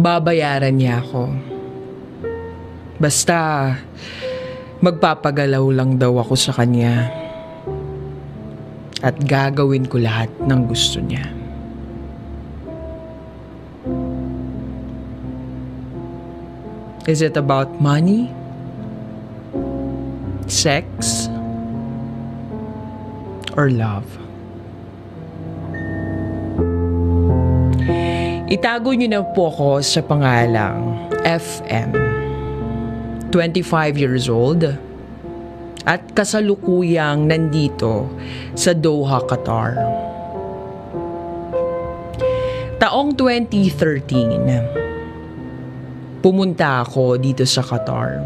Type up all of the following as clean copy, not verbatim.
babayaran niya ako. Basta, magpapagalaw lang daw ako sa kanya. At gagawin ko lahat ng gusto niya. Is it about money? Sex? Or love? Itago niyo na po ako sa pangalang FM. 25 years old at kasalukuyang nandito sa Doha, Qatar. Taong 2013, pumunta ako dito sa Qatar.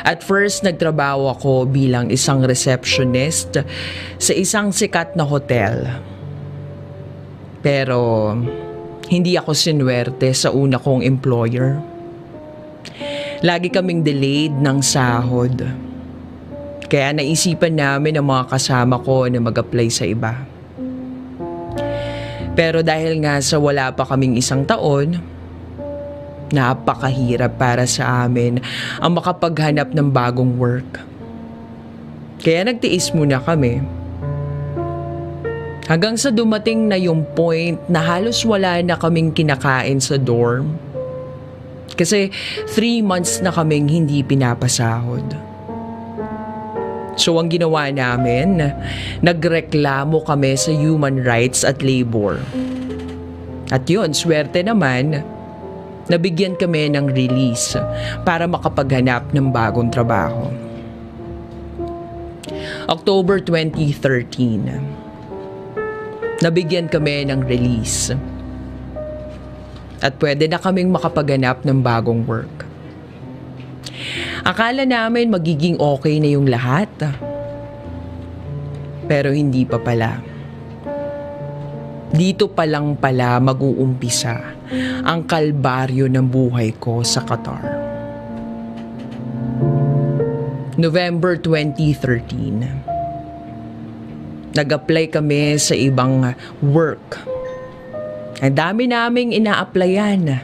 At first, nagtrabaho ako bilang isang receptionist sa isang sikat na hotel. Pero, hindi ako sinuwerte sa una kong employer. Lagi kaming delayed ng sahod. Kaya naisipan namin ang mga kasama ko na mag-apply sa iba. Pero dahil nga sa wala pa kaming isang taon, napakahirap para sa amin ang makapaghanap ng bagong work. Kaya nagtiis muna kami. Hanggang sa dumating na yung point na halos wala na kaming kinakain sa dorm. Kasi 3 months na kaming hindi pinapasahod. So ang ginawa namin, nagreklamo kami sa human rights at labor. At yun, swerte naman, nabigyan kami ng release para makapaghanap ng bagong trabaho. October 2013, nabigyan kami ng release. At pwede na kaming makapaghanap ng bagong work. Akala namin magiging okay na yung lahat. Pero hindi pa pala. Dito pa lang pala mag-uumpisa ang kalbaryo ng buhay ko sa Qatar. November 2013. Nag-apply kami sa ibang work. Ang dami naming ina-applyan.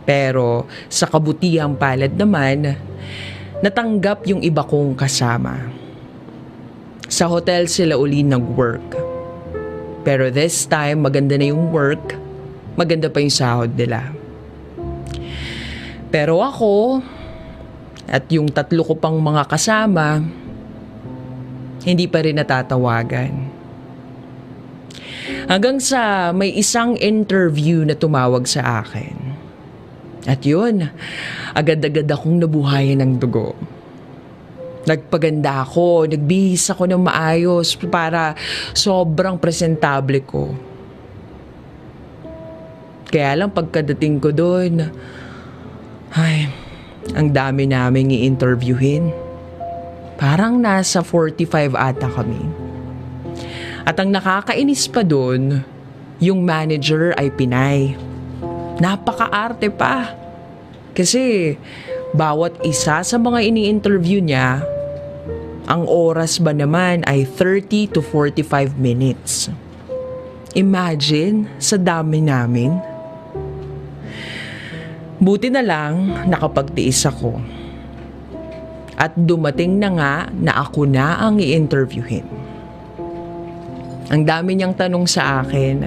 Pero sa kabutihang palad naman, natanggap yung iba kong kasama. Sa hotel sila uli nag-work. Pero this time, maganda na yung work, maganda pa yung sahod nila. Pero ako, at yung 3 ko pang mga kasama, hindi pa rin natatawagan. Hanggang sa may isang interview na tumawag sa akin. At yun, agad-agad akong nabuhayan ng dugo. Nagpaganda ako, nagbihis ako ng maayos para sobrang presentable ko. Kaya lang pagkadating ko doon, ay, ang dami naming i-interviewin. Parang nasa 45 ata kami. At ang nakakainis pa doon, yung manager ay Pinay. Napaka-arte pa. Kasi bawat isa sa mga ini-interview niya, ang oras ba naman ay 30 to 45 minutes. Imagine, sa dami namin. Buti na lang nakapagtiis ako. At dumating na nga na ako na ang i-interviewin. Ang dami niyang tanong sa akin.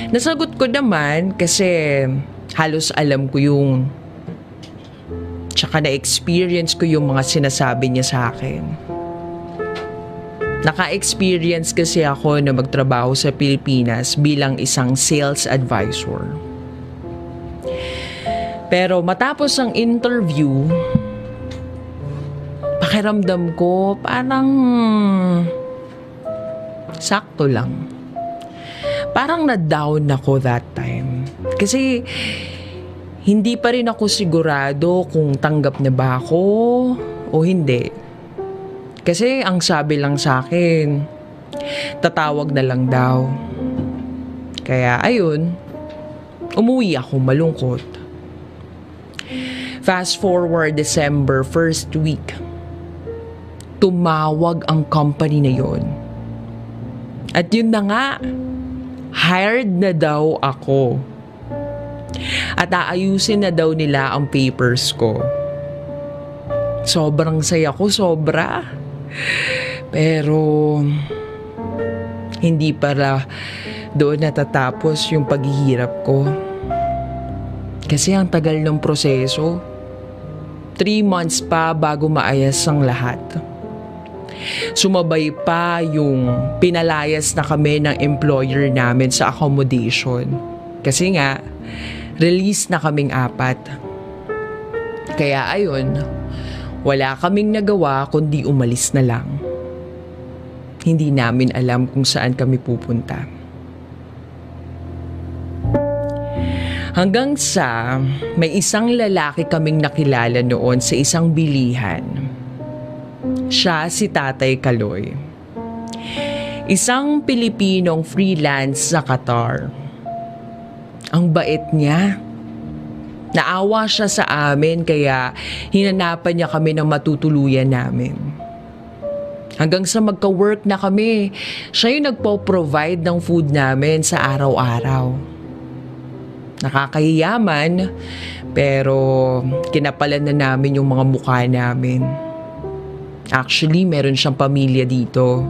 Nasagot ko naman kasi halos alam ko yung tsaka na-experience ko yung mga sinasabi niya sa akin. Naka-experience kasi ako na magtrabaho sa Pilipinas bilang isang sales advisor. Pero matapos ang interview, pakiramdam ko parang sakto lang. Parang na-down ako that time. Kasi hindi pa rin ako sigurado kung tanggap na ba ako o hindi. Kasi ang sabi lang sa akin, tatawag na lang daw. Kaya ayun, umuwi ako malungkot. Fast forward December first week, tumawag ang company na yon. At yun na nga, hired na daw ako. At aayusin na daw nila ang papers ko. Sobrang saya ko, sobra. Pero hindi para doon natatapos yung paghihirap ko. Kasi ang tagal ng proseso. 3 months pa bago maayos ang lahat. Sumabay pa yung pinalayas na kami ng employer namin sa accommodation. Kasi nga, release na kaming 4. Kaya ayun, wala kaming nagawa kundi umalis na lang. Hindi namin alam kung saan kami pupunta. Hanggang sa may isang lalaki kaming nakilala noon sa isang bilihan. Siya si Tatay Kaloy. Isang Pilipinong freelance sa Qatar. Ang bait niya. Naawa siya sa amin kaya hinanapan niya kami ng matutuluyan namin. Hanggang sa magka-work na kami, siya yung nagpo-provide ng food namin sa araw-araw. Nakakahiyaman, pero kinapalan na namin yung mga mukha namin. Actually, meron siyang pamilya dito.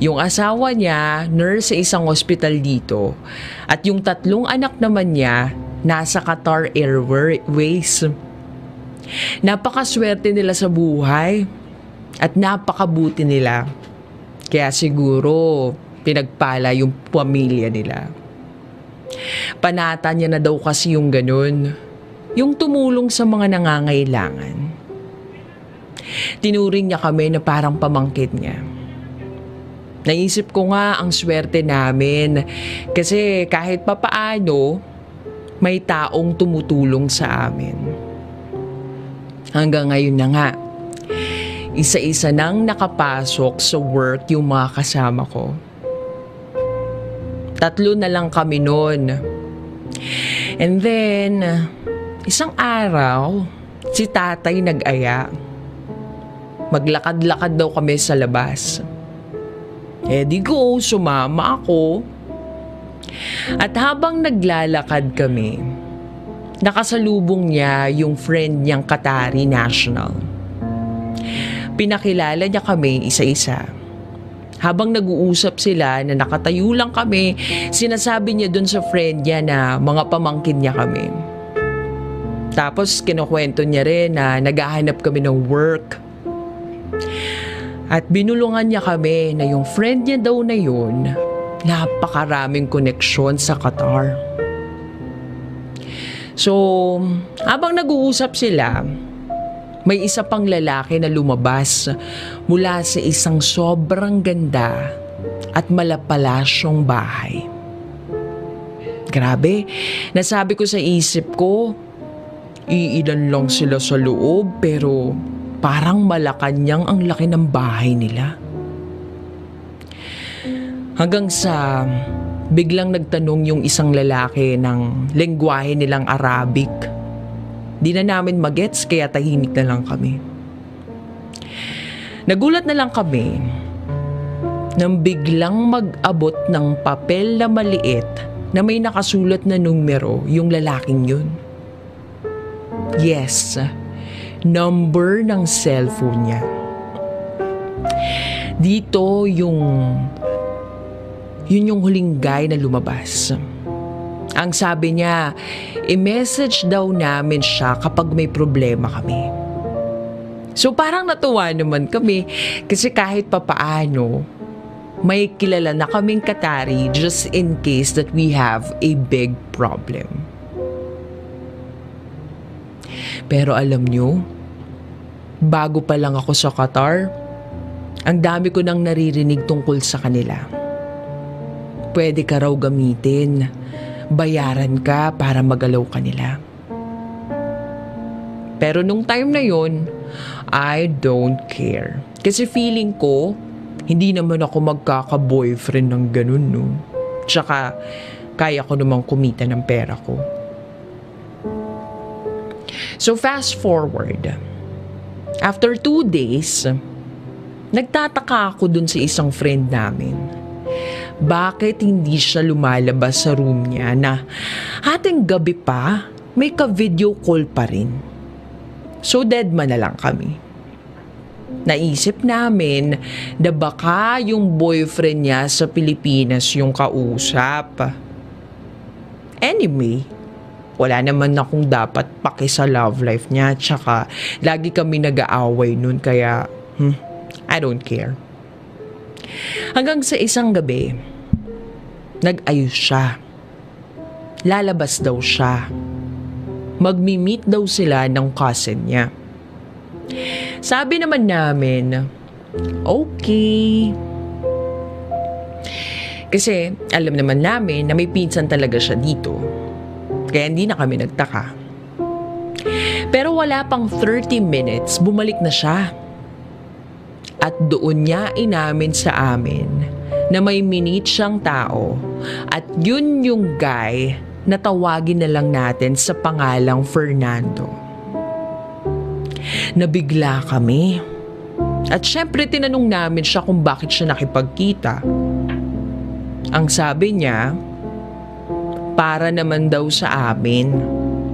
Yung asawa niya, nurse sa isang hospital dito. At yung 3 anak naman niya, nasa Qatar Airways. Napakaswerte nila sa buhay. At napakabuti nila. Kaya siguro, pinagpala yung pamilya nila. Panata niya na daw kasi yung ganun. Yung tumulong sa mga nangangailangan. Tinuring niya kami na parang pamangkin niya. Naisip ko nga ang swerte namin kasi kahit papaano may taong tumutulong sa amin. Hanggang ngayon na nga, isa-isa nang nakapasok sa work yung mga kasama ko. 3 na lang kami noon. And then, isang araw, si tatay nag-aya. Maglakad-lakad daw kami sa labas. Di ko, sumama ako. At habang naglalakad kami, nakasalubong niya yung friend niyang Qatari national. Pinakilala niya kami isa-isa. Habang nag-uusap sila na nakatayo lang kami, sinasabi niya dun sa friend niya na mga pamangkin niya kami. Tapos kinukwento niya rin na naghahanap kami ng work. At binulungan niya kami na yung friend niya daw na yun, napakaraming koneksyon sa Qatar. So, habang nag-uusap sila, may isa pang lalaki na lumabas mula sa isang sobrang ganda at malapalasyong bahay. Grabe, nasabi ko sa isip ko, iilan lang sila sa loob pero parang Malacanang ang laki ng bahay nila. Hanggang sa biglang nagtanong yung isang lalaki ng lengguwahe nilang Arabic. Di na namin magets kaya tahimik na lang kami. Nagulat na lang kami nang biglang mag-abot ng papel na maliit na may nakasulat na numero yung lalaking yun. Yes, number ng cellphone niya. Dito yun yung huling guy na lumabas. Ang sabi niya, i-message daw namin siya kapag may problema kami. So parang natuwa naman kami kasi kahit papaano, may kilala na kaming Qatari just in case that we have a big problem. Pero alam nyo, bago pa lang ako sa Qatar, ang dami ko nang naririnig tungkol sa kanila. Pwede ka raw gamitin. Bayaran ka para magalaw ka nila. Pero nung time na yon, I don't care. Kasi feeling ko, hindi naman ako magkaka-boyfriend ng ganun, no? Tsaka, kaya ko namang kumita ng pera ko. So fast forward. After 2 days, nagtataka ako dun sa isang friend namin. bakit hindi siya lumalabas sa room niya na hating gabi pa may ka-video call pa rin. So deadman na lang kami. Naisip namin na baka yung boyfriend niya sa Pilipinas yung kausap. Anyway, wala naman akong dapat paki sa love life niya, tsaka lagi kami nag-aaway nun kaya I don't care. Hanggang sa isang gabi, nag-ayos siya. Lalabas daw siya. Magmi-meet daw sila ng cousin niya. Sabi naman namin, okay. Kasi alam naman namin na may pinsan talaga siya dito. Kaya hindi na kami nagtaka. Pero wala pang 30 minutes, bumalik na siya. At doon niya inamin sa amin na may minute siyang tao at yun yung guy na tawagin na lang natin sa pangalang Fernando. Nabigla kami. At syempre tinanong namin siya kung bakit siya nakipagkita. Ang sabi niya, para naman daw sa amin.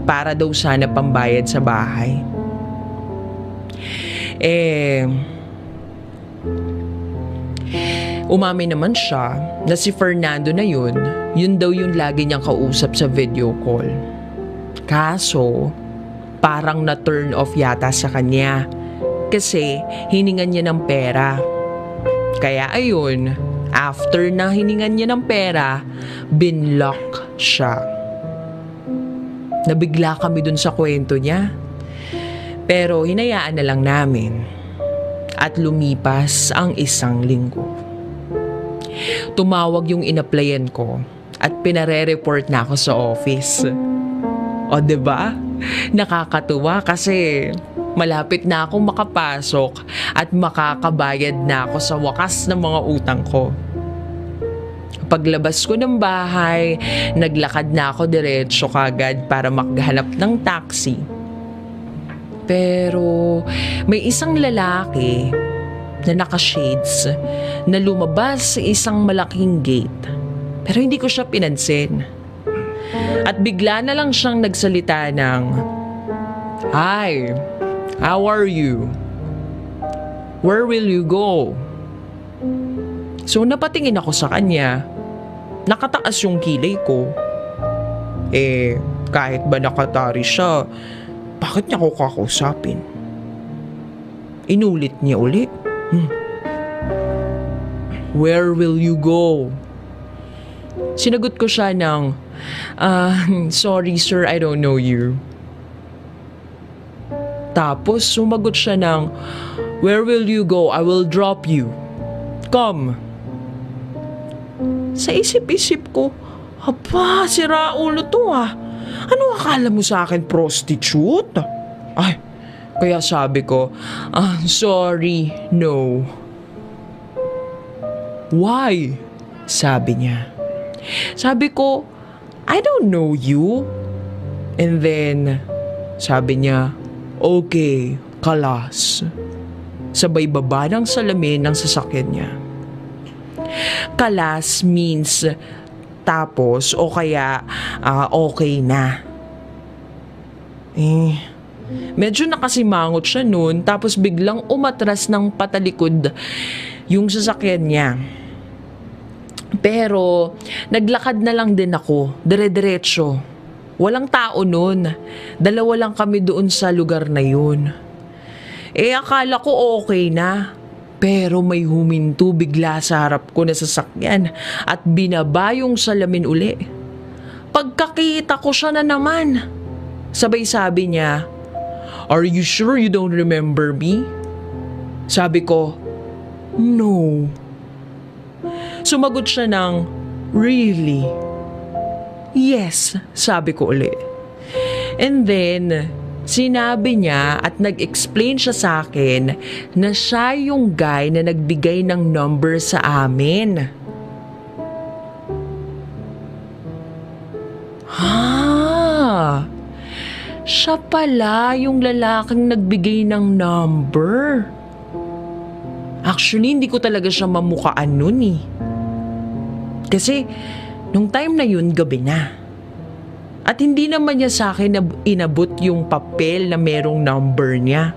Para daw sana pambayad sa bahay. Umamin naman siya na si Fernando na yun daw yung lagi niyang kausap sa video call. Kaso, parang na-turn off yata sa kanya kasi hiningan niya ng pera. Kaya ayun, after na hiningan niya ng pera, binlock siya. Nabigla kami dun sa kwento niya. Pero hinayaan na lang namin. At lumipas ang isang linggo. Tumawag yung in-applyan ko at pinare-report na ako sa office. O diba? Nakakatuwa kasi malapit na akong makapasok at makakabayad na ako sa wakas ng mga utang ko. Paglabas ko ng bahay, naglakad na ako diretso kagad para maghanap ng taxi. Pero may isang lalaki na naka-shades na lumabas sa isang malaking gate. Pero hindi ko siya pinansin. At bigla na lang siyang nagsalita ng, "Hi, how are you? Where will you go?" So napatingin ako sa kanya. Nakataas yung kilay ko. Kahit ba nakatari siya, bakit niya ako kakausapin? Inulit niya uli. Where will you go? Sinagot ko siya ng, sorry sir, I don't know you. Tapos sumagot siya ng, where will you go? I will drop you. Come. Sa isip-isip ko, haba, sira ulo to ah. Ano akala mo sa akin, prostitute? Ay, kaya sabi ko, sorry, no. Why? Sabi niya. Sabi ko, I don't know you. And then, sabi niya, okay, kalas. Sabay baba ng salamin ng sasakyan niya. Kalas means tapos o kaya okay na. Medyo nakasimangot siya noon tapos biglang umatras ng patalikod yung sasakyan niya. Pero naglakad na lang din ako, dire-diretso. Walang tao noon. Dalawa lang kami doon sa lugar na yun. Akala ko okay na. Pero may huminto bigla sa harap ko na sasakyan at binaba yung salamin uli. Pagkakita ko siya na naman. Sabay sabi niya, "Are you sure you don't remember me?" Sabi ko, "No." Sumagot siya ng, "Really?" "Yes," sabi ko uli. And then, sinabi niya at nag-explain siya sa akin na siya yung guy na nagbigay ng number sa amin. Siya pala yung lalaking nagbigay ng number. Actually, hindi ko talaga siya mamukhaan nun eh. Kasi nung time na yun, gabi na. At hindi naman niya sa akin inabot yung papel na merong number niya.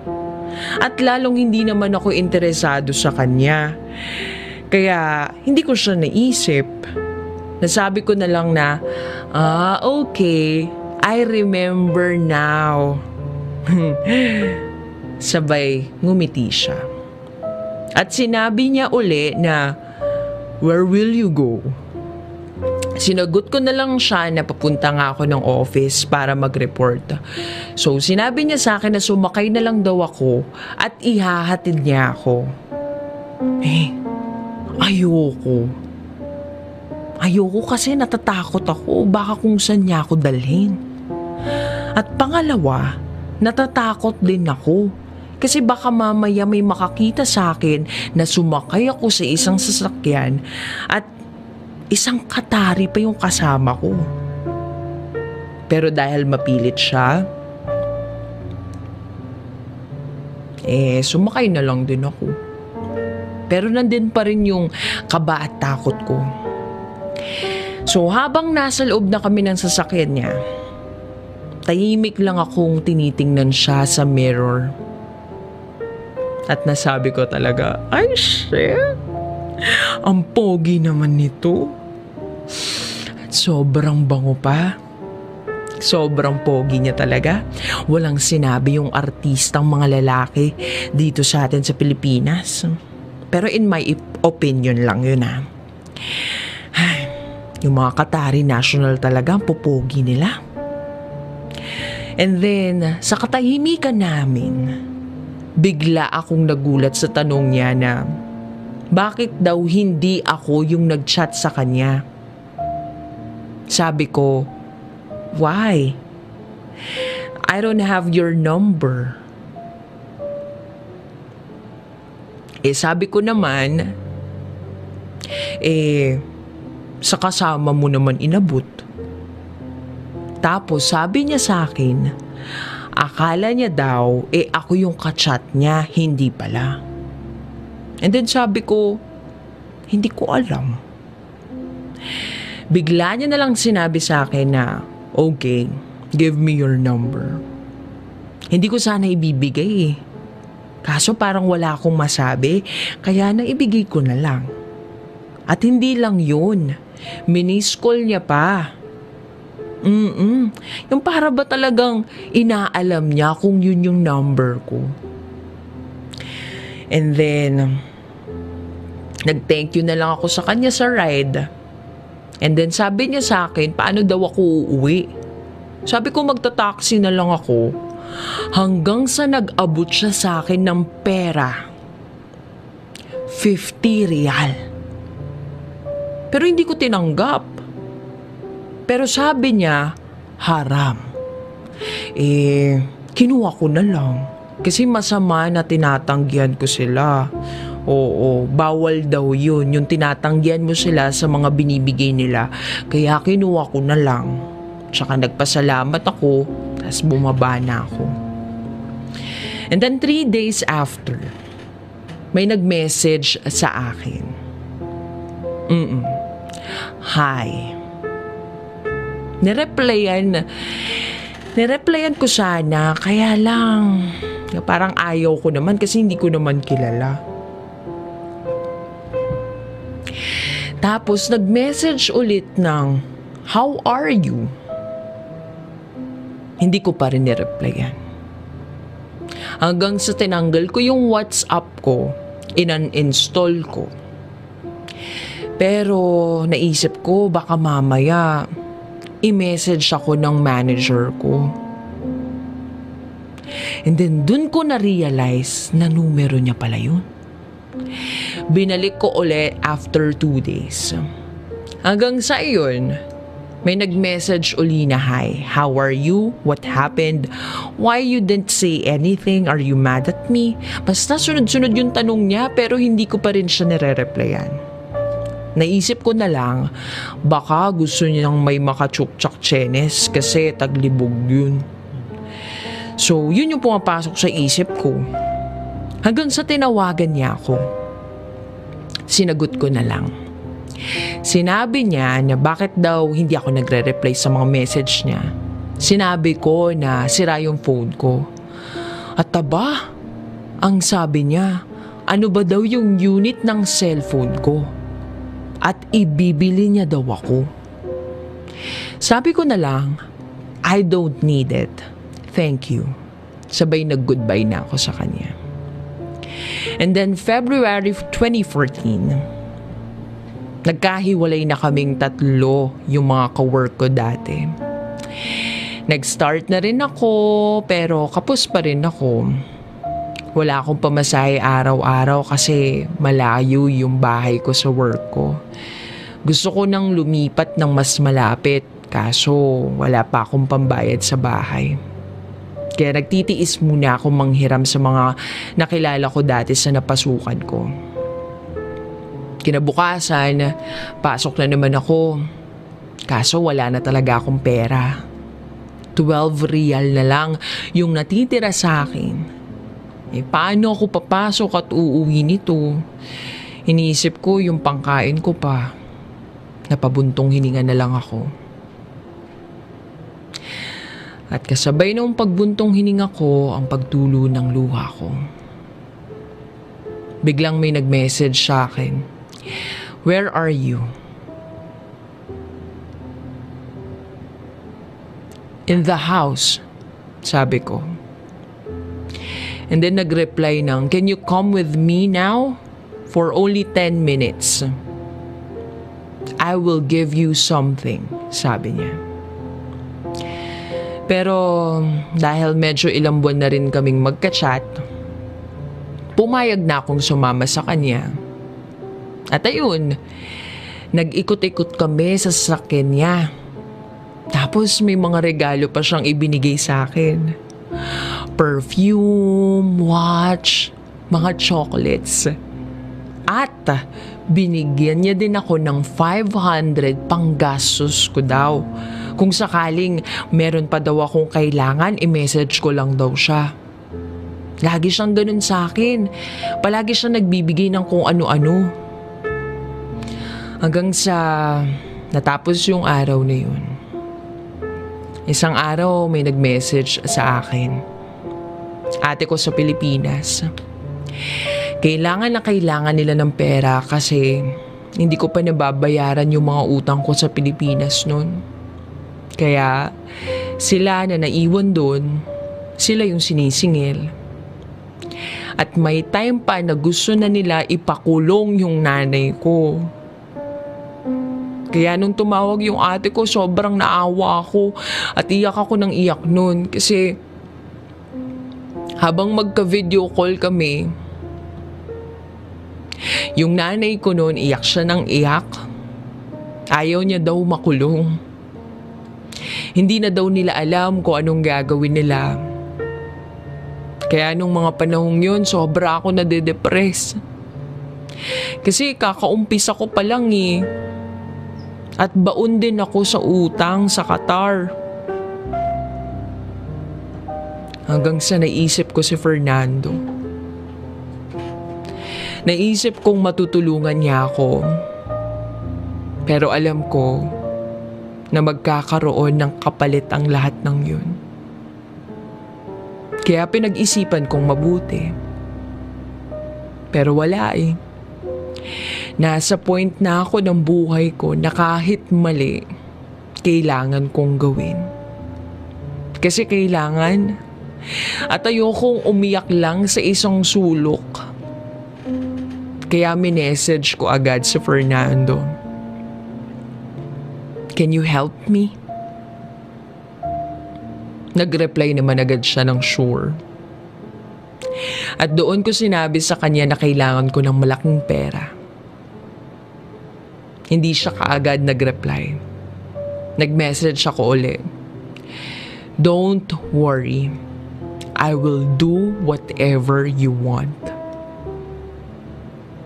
At lalong hindi naman ako interesado sa kanya. Kaya hindi ko siya naisip. Nasabi ko na lang na, okay, I remember now. Sabay ngumiti siya. At sinabi niya uli na, where will you go? Sinagot ko na lang siya na papunta nga ako ng office para mag-report. So sinabi niya sa akin na sumakay na lang daw ako at ihahatid niya ako. Ayoko. Ayoko kasi natatakot ako, baka kung saan niya ako dalhin. At pangalawa, natatakot din ako. Kasi baka mamaya may makakita sa akin na sumakay ako sa isang sasakyan at isang katari pa yung kasama ko. Pero dahil mapilit siya, sumakay na lang din ako. Pero nandun pa rin yung kaba at takot ko. So habang nasa loob na kami ng sasakyan niya, tahimik lang akong tinitingnan siya sa mirror. At nasabi ko talaga, ay shit, ang pogi naman nito. At sobrang bango pa. Sobrang pogi niya talaga. Walang sinabi yung artistang mga lalaki dito sa atin sa Pilipinas. Pero in my opinion lang yun yung mga Qatari national talaga ang popogi nila. And then, sa katahimikan namin, bigla akong nagulat sa tanong niya na bakit daw hindi ako yung nag-chat sa kanya. Sabi ko, why? I don't have your number. Sabi ko naman, sa kasama mo naman inabot. Tapos sabi niya sa akin, akala niya daw, ako yung kachat niya, hindi pala. And then sabi ko, hindi ko alam. Bigla niya na lang sinabi sa akin na, okay, give me your number. Hindi ko sana ibibigay Kaso parang wala akong masabi, kaya naibigay ko na lang. At hindi lang yun, miniskol niya pa. Yung para ba talagang inaalam niya kung yun yung number ko. And then, nag-thank you na lang ako sa kanya sa ride. And then sabi niya sa akin, paano daw ako uuwi? Sabi ko magta-taxi na lang ako. Hanggang sa nag-abot siya sa akin ng pera. 50 real. Pero hindi ko tinanggap. Pero sabi niya, haram. Kinuha ko na lang. Kasi masama na tinatanggihan ko sila. Oo, bawal daw yun. Yung tinatanggihan mo sila sa mga binibigay nila. Kaya kinuha ko na lang. Tsaka nagpasalamat ako, tapos bumaba na ako. And then 3 days after, may nag-message sa akin. Hi. Nireplyan ko sana, kaya lang parang ayaw ko naman kasi hindi ko naman kilala. Tapos nag-message ulit ng, how are you? Hindi ko pa rin nireplyan. Hanggang sa tinanggal ko yung WhatsApp ko, inan-install ko. Pero naisip ko baka mamaya i-message ako ng manager ko. And then dun ko na-realize na numero niya pala yun. Binalik ko ulit after 2 days. Hanggang sa iyon, may nag-message uli na, hi, how are you? What happened? Why you didn't say anything? Are you mad at me? Basta sunod-sunod yung tanong niya pero hindi ko pa rin siya nire-replyan. Naisip ko na lang, baka gusto niyang may makachuk-chak chenes kasi taglibog yun. So, yun yung pumapasok sa isip ko. Hanggang sa tinawagan niya ako. Sinagot ko na lang. Sinabi niya na bakit daw hindi ako nagre-reply sa mga message niya. Sinabi ko na sira yung phone ko. At taba, ang sabi niya, ano ba daw yung unit ng cellphone ko? At ibibili niya daw ako. Sabi ko na lang, I don't need it. Thank you. Sabay nag-goodbye na ako sa kanya. And then February 2014, nagkahiwalay na kaming tatlo yung mga ka-work ko dati. Nag-start na rin ako pero kapos pa rin ako. Wala akong pamasahe araw-araw kasi malayo yung bahay ko sa work ko. Gusto ko nang lumipat ng mas malapit kaso wala pa akong pambayad sa bahay. Kaya nagtitiis muna akong manghiram sa mga nakilala ko dati sa napasukan ko. Kinabukasan, pasok na naman ako. Kaso wala na talaga akong pera. 12 real na lang yung natitira sa akin. Paano ako papasok at uuwi nito? Iniisip ko yung pangkain ko pa. Napabuntong hininga na lang ako. At kasabay ng pagbuntong hininga ko ang pagtulo ng luha ko. Biglang may nag-message sa akin. Where are you? In the house, sabi ko. And then nag-reply ng, can you come with me now? For only 10 minutes. I will give you something, sabi niya. Pero dahil medyo ilang buwan na rin kaming magka-chat, pumayag na akong sumama sa kanya. At ayun, nag-ikot-ikot kami sa sasakyan niya. Tapos may mga regalo pa siyang ibinigay sa akin. Perfume, watch, mga chocolates. At binigyan niya din ako ng 500 panggastos ko daw. Kung sakaling meron pa daw akong kailangan, i-message ko lang daw siya. Lagi siyang ganun sa akin. Palagi siyang nagbibigay ng kung ano-ano. Hanggang sa natapos yung araw na yun. Isang araw may nag-message sa akin. Ate ko sa Pilipinas. Kailangan na kailangan nila ng pera kasi hindi ko pa nababayaran yung mga utang ko sa Pilipinas noon. Kaya sila na naiwan doon, sila yung sinisingil. At may time pa na gusto na nila ipakulong yung nanay ko. Kaya nung tumawag yung ate ko, sobrang naawa ako at iyak ako ng iyak noon. Kasi habang magka-video call kami, yung nanay ko noon iyak siya ng iyak. Ayaw niya daw makulong. Hindi na daw nila alam kung anong gagawin nila. Kaya nung mga panahong yun, sobra ako nade-depress. Kasi kakaumpisa ko pa lang eh. At baon din ako sa utang sa Qatar. Hanggang sa naisip ko si Fernando. Naisip kong matutulungan niya ako. Pero alam ko na magkakaroon ng kapalit ang lahat ng yun. Kaya pinag-isipan kong mabuti. Pero wala eh. Nasa point na ako ng buhay ko na kahit mali, kailangan kong gawin. Kasi kailangan. At ayokong umiyak lang sa isang sulok. Kaya minessage ko agad si Fernando. Can you help me? Nag-reply naman agad siya ng sure. At doon ko sinabi sa kanya na kailangan ko ng malaking pera. Hindi siya kaagad nag-reply. Nag-message ako ulit. Don't worry. I will do whatever you want.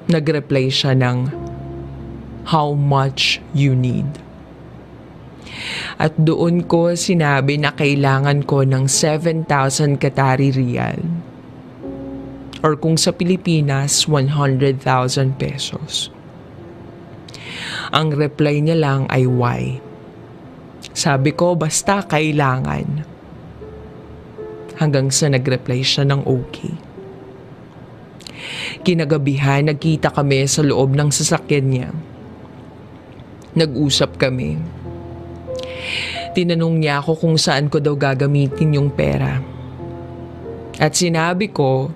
Nag-reply siya ng how much you need. At doon ko sinabi na kailangan ko ng 7,000 Qatari Riyal. Or kung sa Pilipinas, 100,000 pesos. Ang reply niya lang ay why. Sabi ko basta kailangan. Hanggang sa nag-reply siya ng okay. Kinagabihan nagkita kami sa loob ng sasakyan niya. Nag-usap kami. Tinanong niya ako kung saan ko daw gagamitin yung pera. At sinabi ko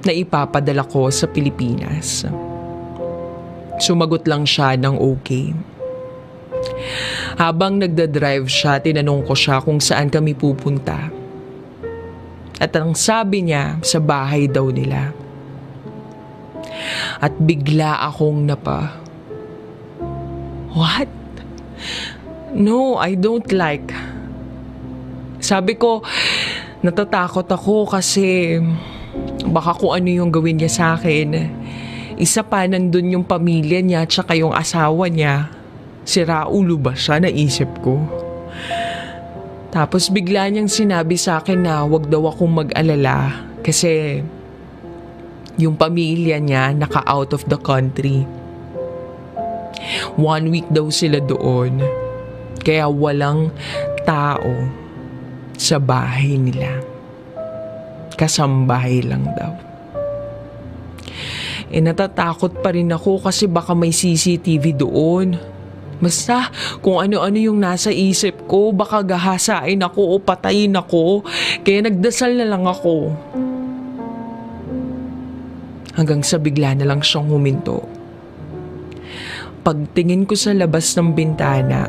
na ipapadala ko sa Pilipinas. Sumagot lang siya ng okay. Habang nagdadrive siya, tinanong ko siya kung saan kami pupunta. At ang sabi niya, sa bahay daw nila. At bigla akong What? No, I don't like. Sabi ko, natatakot ako kasi baka kung ano yung gawin niya sa akin. Isa pa, nandun yung pamilya niya at saka yung asawa niya. Sira ulo ba siya, naisip ko. Tapos bigla niyang sinabi sa akin na wag daw akong mag-alala kasi yung pamilya niya naka-out of the country. 1 week daw sila doon, kaya walang tao sa bahay nila. Kasambahay lang daw. Natatakot pa rin ako kasi baka may CCTV doon. Basta kung ano-ano yung nasa isip ko, baka gahasain ako o patayin ako. Kaya nagdasal na lang ako. Hanggang sa bigla na lang siyang huminto. Pagtingin ko sa labas ng bintana,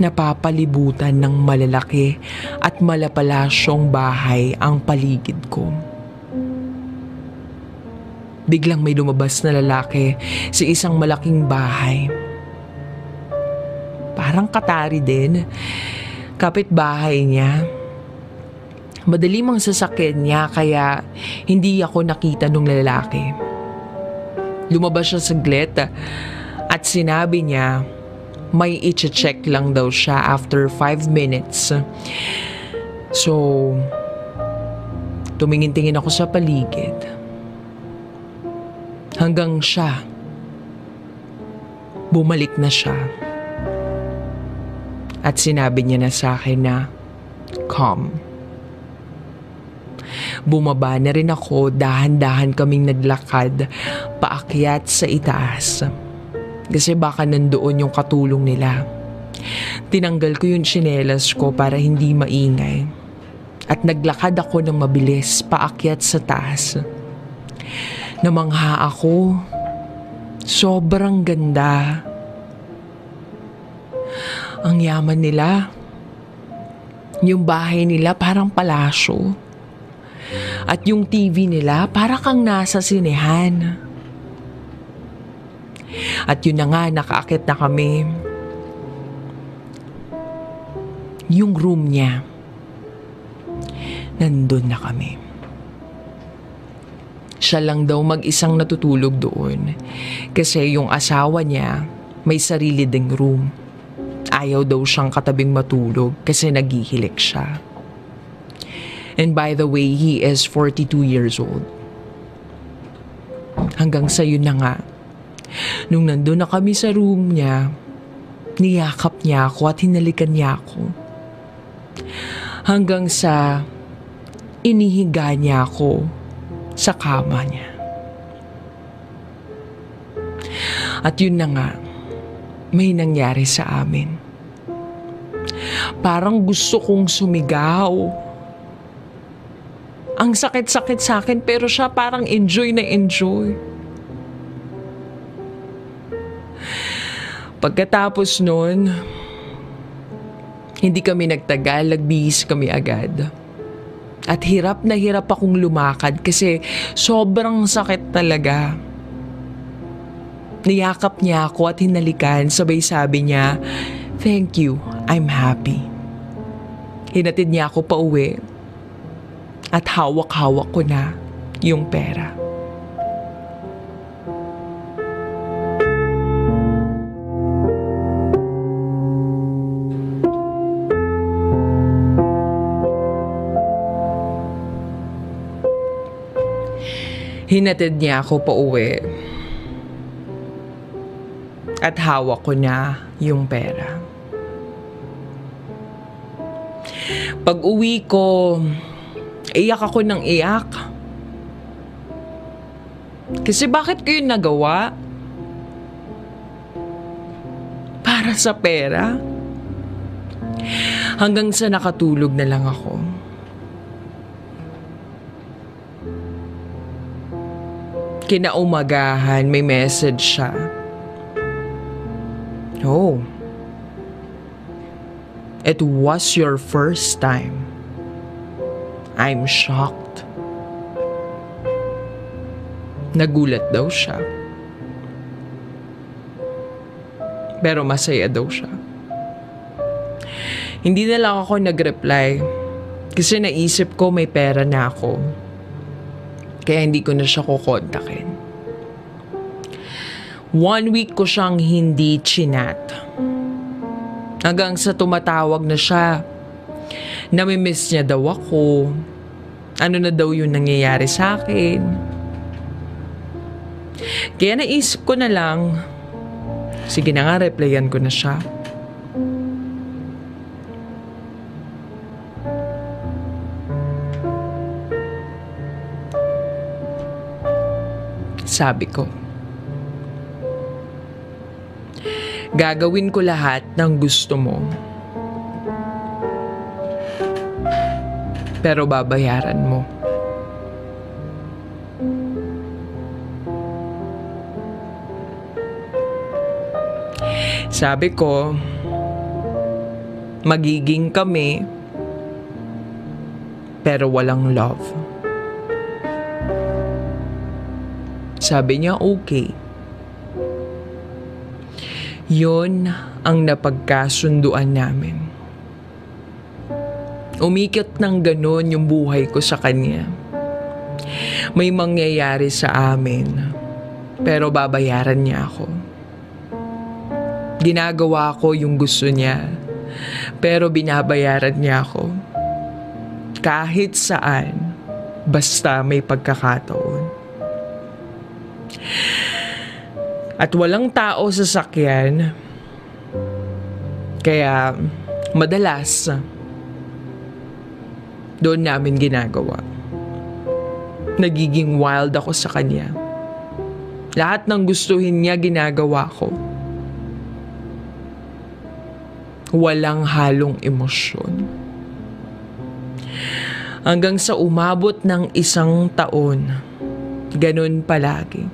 napapalibutan ng malalaki at malapalasyong bahay ang paligid ko. Biglang may lumabas na lalaki sa isang malaking bahay. Parang Qatari din. Kapitbahay niya. Madali mang sasakyan niya kaya hindi ako nakita nung lalaki. Lumabas siya saglit at sinabi niya may i-check lang daw siya after 5 minutes. So, tumingin-tingin ako sa paligid. Hanggang siya, bumalik na siya. At sinabi niya na sa akin na, calm. Bumaba na rin ako, dahan-dahan kaming naglakad, paakyat sa itaas. Kasi baka nandoon yung katulong nila. Tinanggal ko yung tsinelas ko para hindi maingay. At naglakad ako ng mabilis, paakyat sa taas. Namangha ako. Sobrang ganda. Ang yaman nila. Yung bahay nila parang palasyo. At yung TV nila para kang nasa sinehan. At yun na nga, nakaakit na kami. Yung room niya. Nandun na kami. Siya lang daw mag-isang natutulog doon. Kasi yung asawa niya may sarili ding room. Ayaw daw siyang katabing matulog kasi naghihilik siya. And by the way, he is 42 years old. Hanggang sa yun na nga. Nung nandun na kami sa room niya, niyakap niya ako at hinalikan niya ako. Hanggang sa inihiga niya ako sa kama niya. At yun na nga, may nangyari sa amin. Parang gusto kong sumigaw. Ang sakit-sakit sa akin pero siya parang enjoy na enjoy. Pagkatapos nun, hindi kami nagtagal, nagbihis kami agad. At hirap na hirap akong lumakad kasi sobrang sakit talaga. Niyakap niya ako at hinalikan, sabay sabi niya, "Thank you, I'm happy." Hinatid niya ako pauwi at hawak-hawak ko na yung pera. Hinatid niya ako pauwi. At hawak ko na yung pera. Pag uwi ko, iyak ako ng iyak. Kasi bakit ko yun nagawa? Para sa pera? Hanggang sa nakatulog na lang ako. Kinaumagahan, may message siya. Oh. It was your first time. I'm shocked. Nagulat daw siya. Pero masaya daw siya. Hindi na lang ako nag-reply kasi naisip ko may pera na ako. Kaya hindi ko na siya kukontakin. 1 week ko siyang hindi chinat. Hanggang sa tumatawag na siya. Namimiss niya daw ako. Ano na daw yung nangyayari sa akin. Kaya naisip ko na lang, sige na nga, replyan ko na siya. Sabi ko, gagawin ko lahat ng gusto mo. Pero babayaran mo. Sabi ko, magiging kami, pero walang love. Sabi niya, okay. Yun ang napagkasunduan namin. Umikot ng ganon yung buhay ko sa kanya. May mangyayari sa amin, pero babayaran niya ako. Ginagawa ko yung gusto niya, pero binabayaran niya ako. Kahit saan, basta may pagkakataon. At walang tao sa sakyan, kaya madalas doon namin ginagawa. Nagiging wild ako sa kanya. Lahat ng gustuhin niya ginagawa ko. Walang halong emosyon. Hanggang sa umabot ng 1 taon, ganun palagi.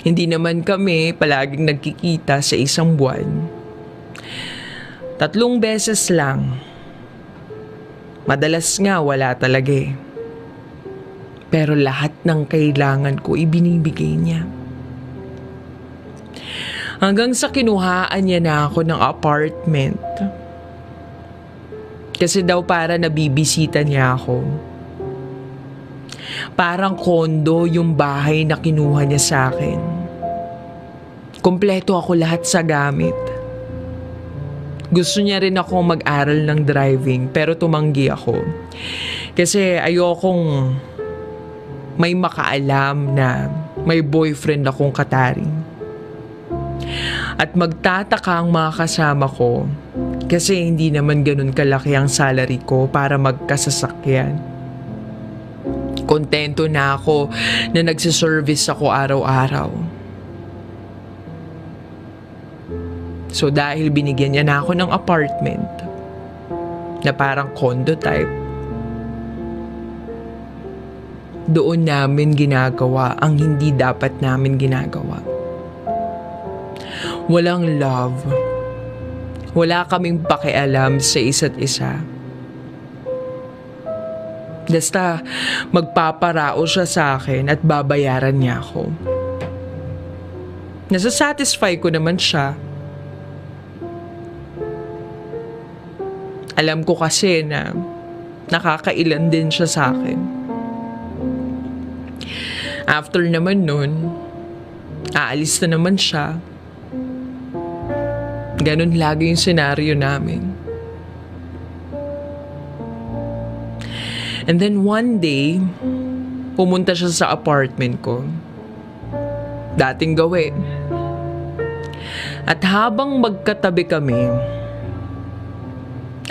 Hindi naman kami palaging nagkikita sa 1 buwan. 3 beses lang. Madalas nga wala talaga eh. Pero lahat ng kailangan ko ibinibigay niya. Hanggang sa kinuhaan niya na ako ng apartment. Kasi daw para nabibisita niya ako. Parang kondo yung bahay na kinuha niya sa akin. Kompleto ako lahat sa gamit. Gusto niya rin ako mag-aral ng driving pero tumanggi ako. Kasi ayokong may makaalam na may boyfriend akong kataring. At magtataka ang mga kasama ko kasi hindi naman ganun kalaki ang salary ko para magkasasakyan. Kontento na ako na nagsiservice ako araw-araw. So dahil binigyan niya na ako ng apartment na parang condo type, doon namin ginagawa ang hindi dapat namin ginagawa. Walang love. Wala kaming pakialam sa isa't isa. Basta magpaparao siya sa akin at babayaran niya ako. Nasasatisfy ko naman siya. Alam ko kasi na nakakailan din siya sa akin. After naman nun, aalis na naman siya. Ganun lagi yung senaryo namin. And then one day, pumunta siya sa apartment ko. dating gawin. At habang magkatabi kami,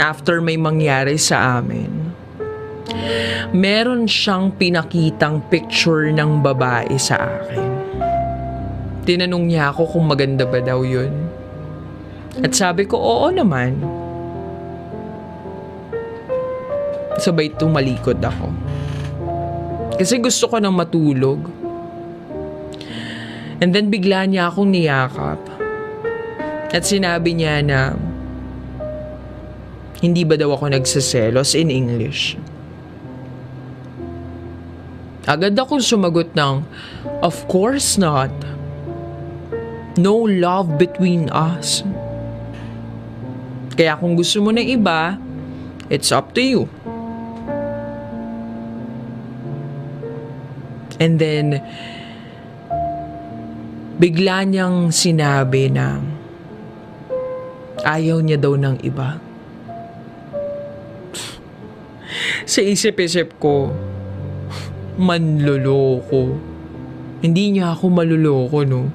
after may mangyari sa amin, meron siyang pinakitang picture ng babae sa akin. Tinanong niya ako kung maganda ba daw yun. At sabi ko, oo naman. Sabay tumalikod ako. Kasi gusto ko nang matulog. And then bigla niya akong niyakap. At sinabi niya na hindi ba daw ako nagsiselos in English. Agad akong sumagot ng, of course not. No love between us. Kaya kung gusto mo ng iba, it's up to you. And then, bigla niyang sinabi na ayaw niya daw ng iba. Sa isip-isip ko, manloloko. Hindi niya ako maluloko, no?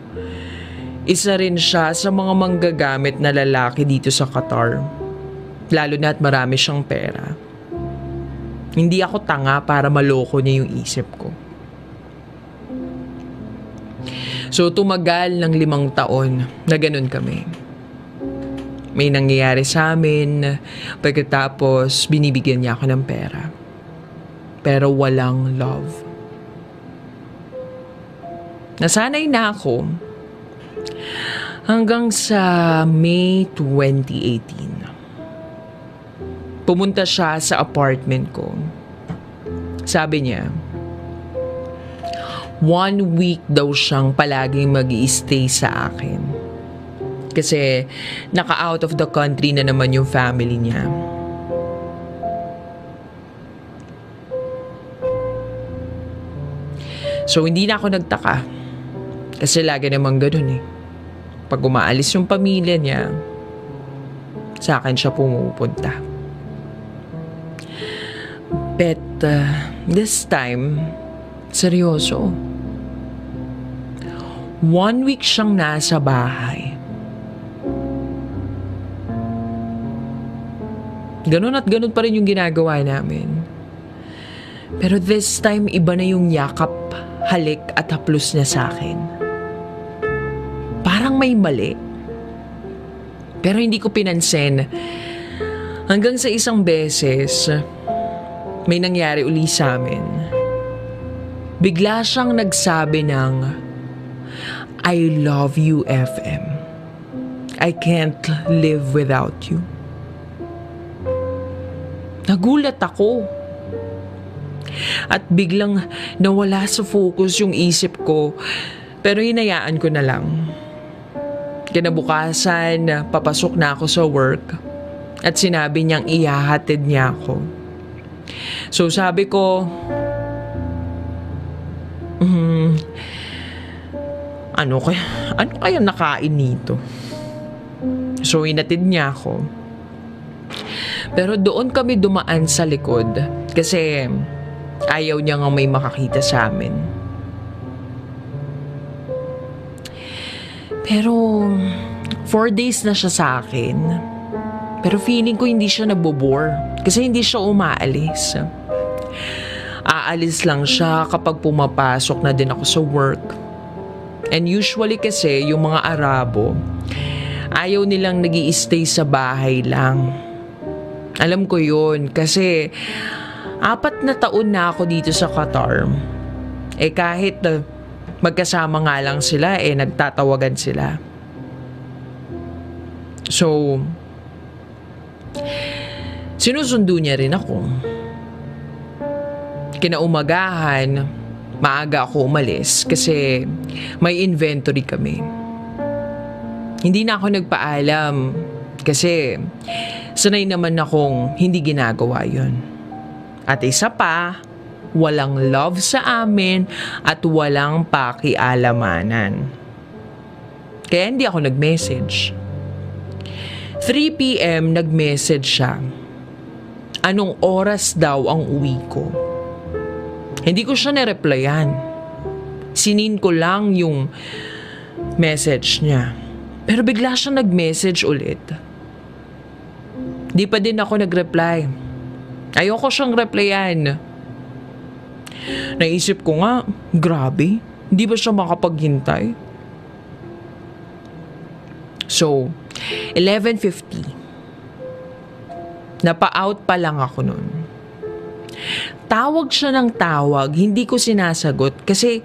Isa rin siya sa mga manggagamit na lalaki dito sa Qatar. Lalo na at marami siyang pera. Hindi ako tanga para maloko niya yung isip ko. So tumagal ng 5 taon na ganun kami. May nangyayari sa amin, pagkatapos binibigyan niya ako ng pera. Pero walang love. Nasanay na ako hanggang sa May 2018. Pumunta siya sa apartment ko. Sabi niya, 1 week daw siyang palaging mag-i-stay sa akin. Kasi naka-out of the country na naman yung family niya. So hindi na ako nagtaka. Kasi lagi namang ganun eh. Pag umaalis yung pamilya niya, sa akin siya pumupunta. But this time, seryoso. 1 week siyang nasa bahay. Ganun at ganun pa rin yung ginagawa namin. Pero this time, iba na yung yakap, halik at haplos niya sa akin. Parang may mali. Pero hindi ko pinansin. Hanggang sa isang beses, may nangyari uli sa amin. Bigla siyang nagsabi ng, I love you, FM. I can't live without you. Nagulat ako. At biglang nawala sa focus yung isip ko. Pero hinayaan ko na lang. Kinabukasan, papasok na ako sa work. At sinabi niyang ihahatid niya ako. So sabi ko, ano kaya nakain nito? So hinatid niya ako. Pero doon kami dumaan sa likod kasi ayaw niya nga may makakita sa amin. Pero 4 days na siya sa akin. Pero feeling ko hindi siya nabobore kasi hindi siya umaalis. Aalis lang siya kapag pumapasok na din ako sa work. And usually kasi yung mga Arabo, ayaw nilang nag-i-stay sa bahay lang. Alam ko yun kasi 4 na taon na ako dito sa Qatar. Kahit magkasama nga lang sila, nagtatawagan sila. So, sinusundo niya rin ako. Kinaumagahan, maaga ako umalis kasi may inventory kami. Hindi na ako nagpaalam kasi sanay naman akong hindi ginagawa yun. At isa pa, walang love sa amin at walang pakialamanan. Kaya hindi ako nag-message. 3 p.m. nag-message siya. Anong oras daw ang uwi ko? Hindi ko siya nireplyan. Sinin ko lang yung message niya. Pero bigla siyang nag-message ulit. Di pa din ako nag-reply. Ayoko siyang replyan. Naisip ko nga, grabe, hindi ba siya makapaghintay? So, 11:50. Napa-out pa lang ako nun. Tawag siya ng tawag, hindi ko sinasagot kasi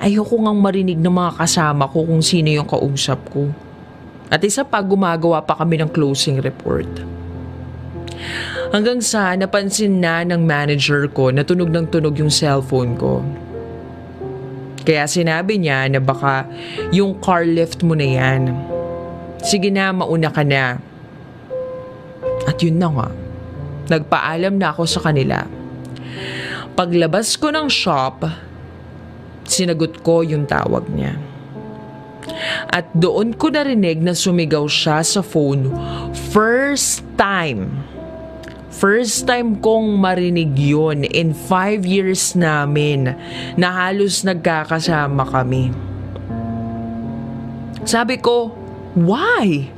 ayoko ngang marinig ng mga kasama ko kung sino yung kausap ko. At isa pa, gumagawa pa kami ng closing report. Hanggang sa napansin na ng manager ko na tunog ng tunog yung cellphone ko. Kaya sinabi niya na baka yung car lift mo na yan. Sige na, mauna ka na. At yun na nga, nagpaalam na ako sa kanila. Paglabas ko ng shop, sinagot ko yung tawag niya. At doon ko narinig na sumigaw siya sa phone. First time kong marinig yun in 5 years namin na halos nagkakasama kami. Sabi ko, why?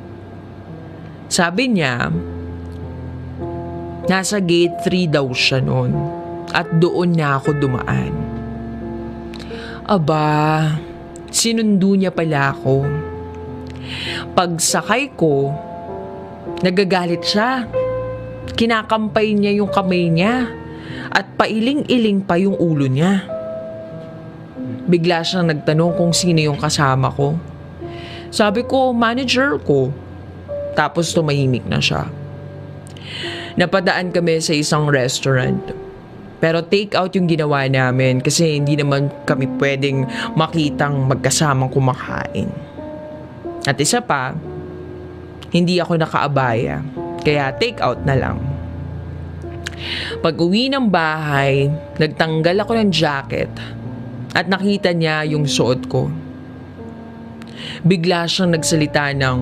Sabi niya, nasa gate 3 daw siya noon at doon na ako dumaan. Aba, sinundo niya pala ako. Pagsakay ko, nagagalit siya. Kinakampay niya yung kamay niya at pailing-iling pa yung ulo niya. Bigla siyang nagtanong kung sino yung kasama ko. Sabi ko, manager ko. Tapos tumahimik na siya. Napadaan kami sa isang restaurant. Pero take out yung ginawa namin kasi hindi naman kami pwedeng makitang magkasamang kumakain. At isa pa, hindi ako nakaabaya. Kaya take out na lang. Pag uwi ng bahay, nagtanggal ako ng jacket at nakita niya yung suot ko. Bigla siyang nagsalita ng,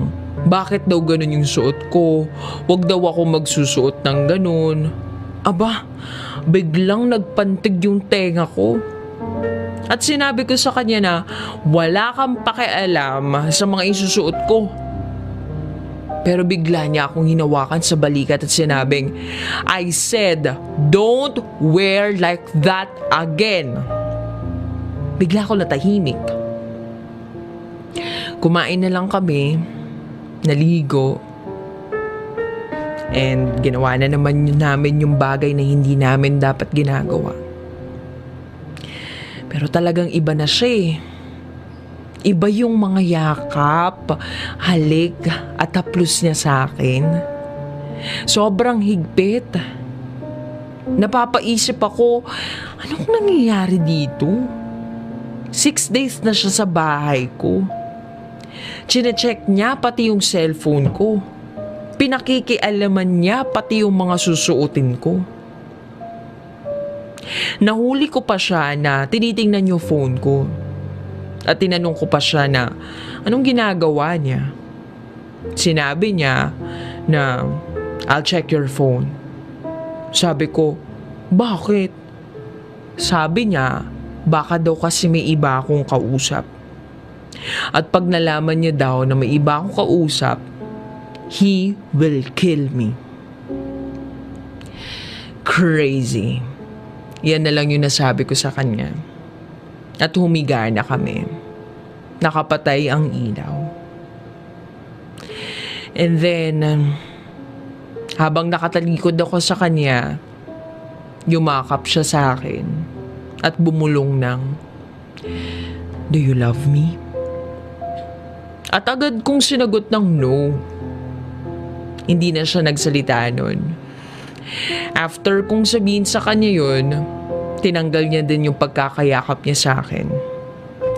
bakit daw ganun yung suot ko? Huwag daw ako magsusuot ng ganun. Aba, biglang nagpantig yung tenga ko. At sinabi ko sa kanya na wala kang pakialam sa mga isusuot ko. Pero bigla niya akong hinawakan sa balikat at sinabing, I said, don't wear like that again. Bigla ako natahimik. Kumain na lang kami, naligo, and ginawa na naman namin yung bagay na hindi namin dapat ginagawa. Pero talagang iba na siya eh. Iba yung mga yakap, halik at haplos niya sa akin. Sobrang higpit. Napapaisip ako, anong nangyayari dito? 6 days na siya sa bahay ko. Chine-check niya pati yung cellphone ko. Pinakikialaman niya pati yung mga susuotin ko. Nahuli ko pa siya na tinitingnan yung phone ko. At tinanong ko pa siya na anong ginagawa niya. Sinabi niya na I'll check your phone. Sabi ko, bakit? Sabi niya, baka daw kasi may iba akong kausap. At pag nalaman niya daw na may iba akong kausap, he will kill me. Crazy. Yan na lang yung nasabi ko sa kanya. At humiga na kami. Nakapatay ang ilaw. And then, habang nakatalikod ako sa kanya, yumakap siya sa akin at bumulong ng, do you love me? At agad kong sinagot ng no. Hindi na siya nagsalita nun. After kong sabihin sa kanya yun, tinanggal niya din yung pagkakayakap niya sa akin.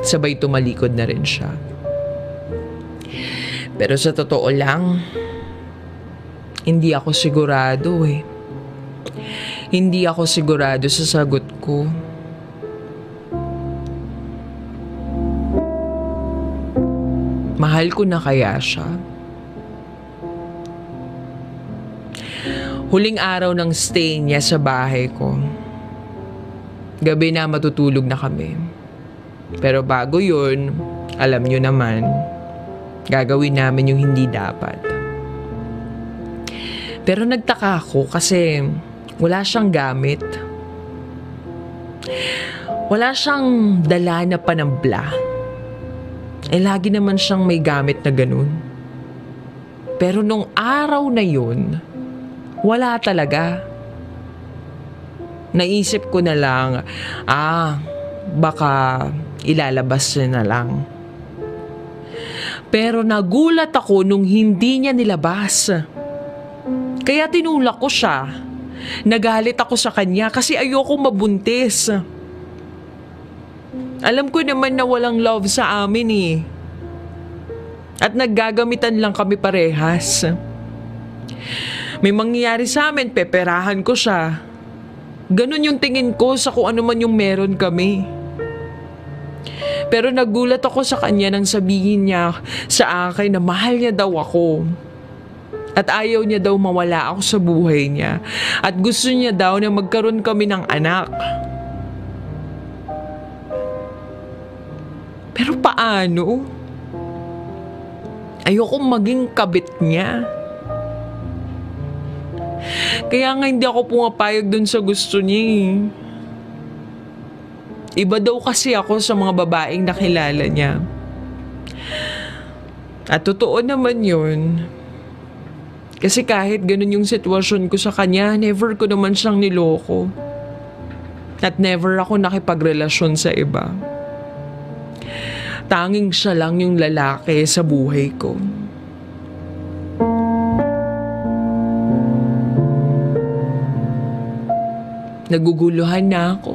Sabay tumalikod na rin siya. Pero sa totoo lang, hindi ako sigurado eh. Hindi ako sigurado sa sagot ko. Mahal ko na kaya siya? Huling araw ng stay niya sa bahay ko. Gabi na, matutulog na kami. Pero bago yun, alam nyo naman, gagawin namin yung hindi dapat. Pero nagtaka ako kasi wala siyang gamit. Wala siyang dala na panambla. Lagi naman siyang may gamit na ganun. Pero nung araw na yun, wala talaga. Naisip ko na lang, baka ilalabas niya na lang. Pero nagulat ako nung hindi niya nilabas. Kaya tinulak ko siya. Nagalit ako sa kanya kasi ayoko mabuntis. Alam ko naman na walang love sa amin eh. At naggagamitan lang kami parehas. May mangyayari sa amin, peperahan ko siya. Ganun yung tingin ko sa kung ano man yung meron kami. Pero nagulat ako sa kanya nang sabihin niya sa akin na mahal niya daw ako. At ayaw niya daw mawala ako sa buhay niya. At gusto niya daw na magkaroon kami ng anak. Pero paano? Ayokong maging kabit niya. Kaya nga hindi ako pumapayag dun sa gusto niya eh. Iba daw kasi ako sa mga babaeng nakilala niya. At totoo naman yun. Kasi kahit ganun yung sitwasyon ko sa kanya, never ko naman siyang niloko. At never ako nakipagrelasyon sa iba. Tanging siya lang yung lalaki sa buhay ko. Naguguluhan na ako.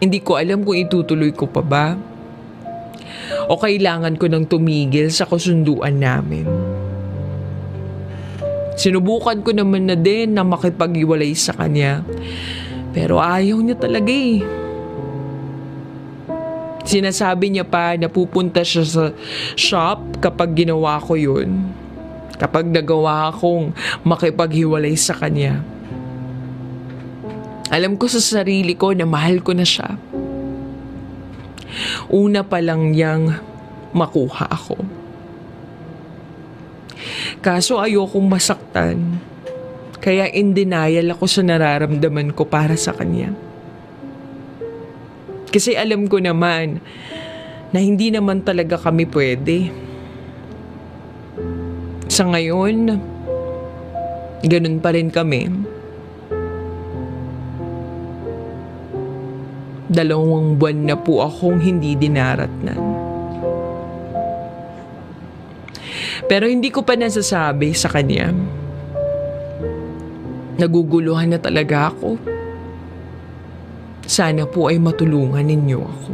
Hindi ko alam kung itutuloy ko pa ba o kailangan ko nang tumigil sa kasunduan namin. Sinubukan ko naman na din na makipag-iwalay sa kanya. Pero ayaw niya talaga eh. Sinasabi niya pa na pupunta siya sa shop kapag ginawa ko yun. Kapag nagawa akong makipaghiwalay sa kanya. Alam ko sa sarili ko na mahal ko na siya. Una pa lang niyang makuha ako. Kaso ayokong masaktan. Kaya in denial ako sa nararamdaman ko para sa kanya. Kasi alam ko naman na hindi naman talaga kami pwede. Sa ngayon, ganun pa rin kami. 2 buwan na po akong hindi dinaratnan. Pero hindi ko pa nasasabi sa kanya. Naguguluhan na talaga ako. Sana po ay matulungan ninyo ako.